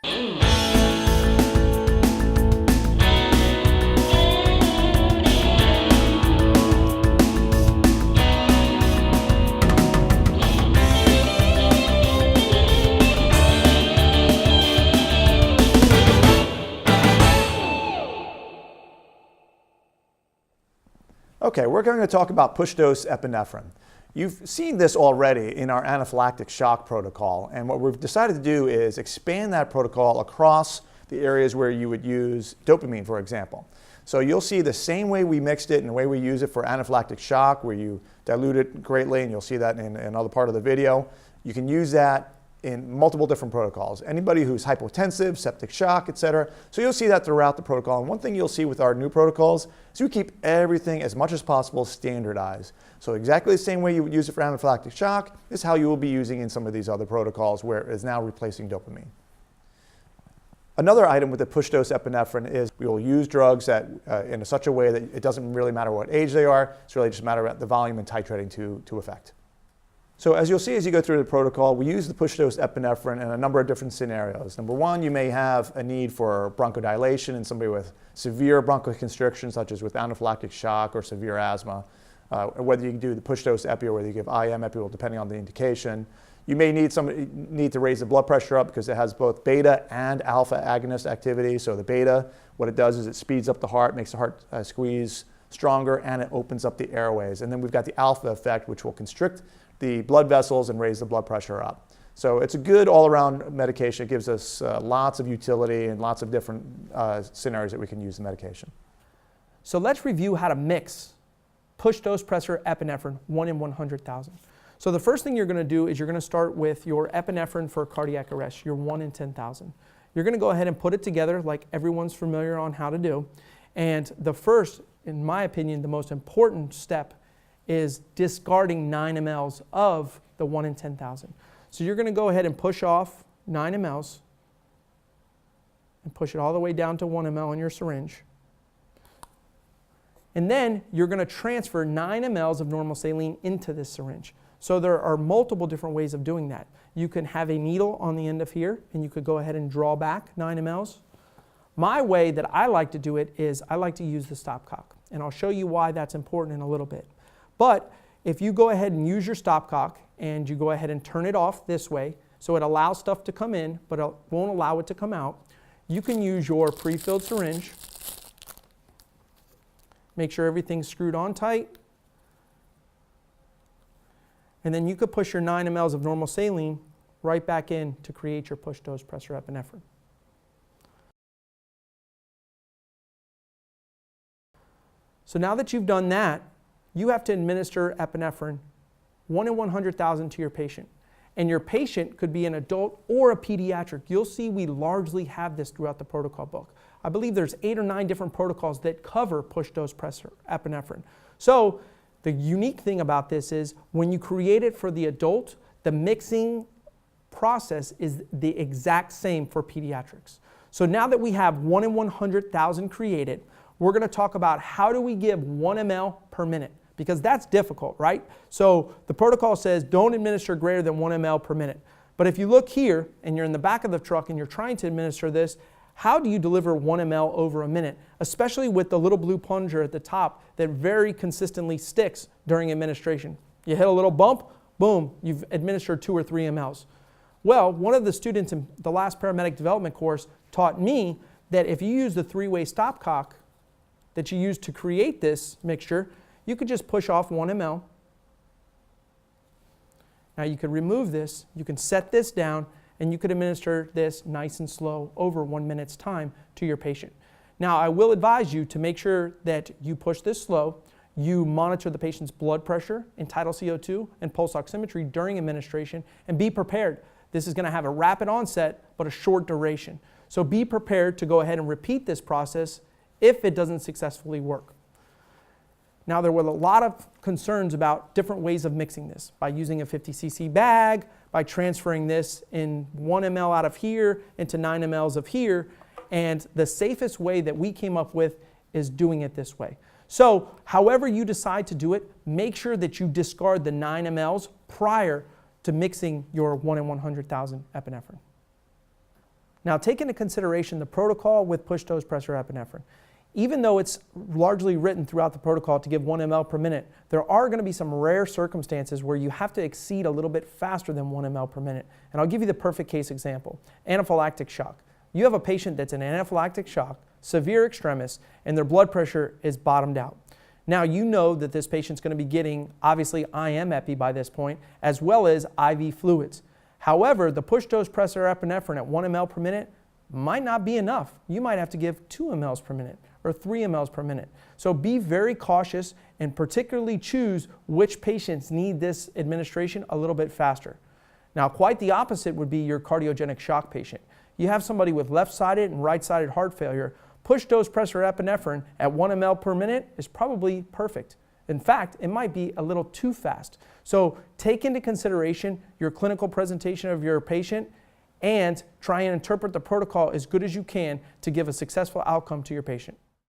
Okay, we're going to talk about push-dose epinephrine. You've seen this already in our anaphylactic shock protocol, and what we've decided to do is expand that protocol across the areas where you would use dopamine, for example. So you'll see the same way we mixed it and the way we use it for anaphylactic shock, where you dilute it greatly, and you'll see that in another part of the video. You can use that in multiple different protocols. Anybody who's hypotensive, septic shock, etc. So you'll see that throughout the protocol. And one thing you'll see with our new protocols is we keep everything as much as possible standardized. So exactly the same way you would use it for anaphylactic shock is how you will be using in some of these other protocols where it is now replacing dopamine. Another item with the push-dose epinephrine is we will use drugs that in such a way that it doesn't really matter what age they are. It's really just a matter of the volume and titrating to effect. So as you'll see as you go through the protocol, we use the push-dose epinephrine in a number of different scenarios. Number one, you may have a need for bronchodilation in somebody with severe bronchoconstriction, such as with anaphylactic shock or severe asthma. Whether you do the push-dose epi or whether you give IM epi, depending on the indication. You may need to raise the blood pressure up because it has both beta and alpha agonist activity. So the beta, what it does is it speeds up the heart, makes the heart squeeze stronger, and it opens up the airways. And then we've got the alpha effect, which will constrict the blood vessels and raise the blood pressure up. So it's a good all-around medication. It gives us lots of utility and lots of different scenarios that we can use the medication. So let's review how to mix push-dose pressor epinephrine, 1 in 100,000. So the first thing you're going to do is you're going to start with your epinephrine for cardiac arrest, your 1 in 10,000. You're going to go ahead and put it together like everyone's familiar on how to do. And the first, in my opinion, the most important step is discarding 9 mLs of the 1 in 10,000. So you're going to go ahead and push off 9 mLs and push it all the way down to 1 ml in your syringe. And then you're going to transfer 9 mLs of normal saline into this syringe. So there are multiple different ways of doing that. You can have a needle on the end of here, and you could go ahead and draw back 9 mLs. My way that I like to do it is I like to use the stopcock, and I'll show you why that's important in a little bit. But if you go ahead and use your stopcock and you go ahead and turn it off this way, so it allows stuff to come in, but it won't allow it to come out, you can use your pre-filled syringe. Make sure everything's screwed on tight. And then you could push your 9 mLs of normal saline right back in to create your push-dose pressor epinephrine. So now that you've done that, you have to administer epinephrine 1 in 100,000 to your patient. And your patient could be an adult or a pediatric. You'll see we largely have this throughout the protocol book. I believe there's 8 or 9 different protocols that cover push-dose pressor epinephrine. So the unique thing about this is when you create it for the adult, the mixing process is the exact same for pediatrics. So now that we have 1 in 100,000 created, we're going to talk about how do we give 1 ml per minute, because that's difficult, right? So the protocol says don't administer greater than 1 ml per minute. But if you look here and you're in the back of the truck and you're trying to administer this, how do you deliver 1 ml over a minute, especially with the little blue plunger at the top that very consistently sticks during administration? You hit a little bump, boom, you've administered 2 or 3 mLs. Well, one of the students in the last paramedic development course taught me that if you use the 3-way stopcock that you use to create this mixture, you could just push off 1 ml. Now you could remove this, you can set this down, and you could administer this nice and slow over 1 minute's time to your patient. Now I will advise you to make sure that you push this slow, you monitor the patient's blood pressure, Untitled CO2, and pulse oximetry during administration, and be prepared. This is going to have a rapid onset, but a short duration. So be prepared to go ahead and repeat this process if it doesn't successfully work. Now there were a lot of concerns about different ways of mixing this, by using a 50 cc bag, by transferring this in 1 ml out of here into 9 mLs of here, and the safest way that we came up with is doing it this way. So however you decide to do it, make sure that you discard the 9 mLs prior to mixing your 1 in 100,000 epinephrine. Now take into consideration the protocol with push dose pressor epinephrine. Even though it's largely written throughout the protocol to give 1 ml per minute, there are going to be some rare circumstances where you have to exceed a little bit faster than 1 ml per minute. And I'll give you the perfect case example. Anaphylactic shock. You have a patient that's in anaphylactic shock, severe extremis, and their blood pressure is bottomed out. Now you know that this patient's going to be getting obviously IM epi by this point, as well as IV fluids. However, the push dose pressor epinephrine at 1 ml per minute might not be enough. You might have to give 2 mLs per minute or 3 mLs per minute. So be very cautious and particularly choose which patients need this administration a little bit faster. Now, quite the opposite would be your cardiogenic shock patient. You have somebody with left-sided and right-sided heart failure. Push dose pressor epinephrine at 1 ml per minute is probably perfect. In fact, it might be a little too fast. So take into consideration your clinical presentation of your patient and try and interpret the protocol as good as you can to give a successful outcome to your patient.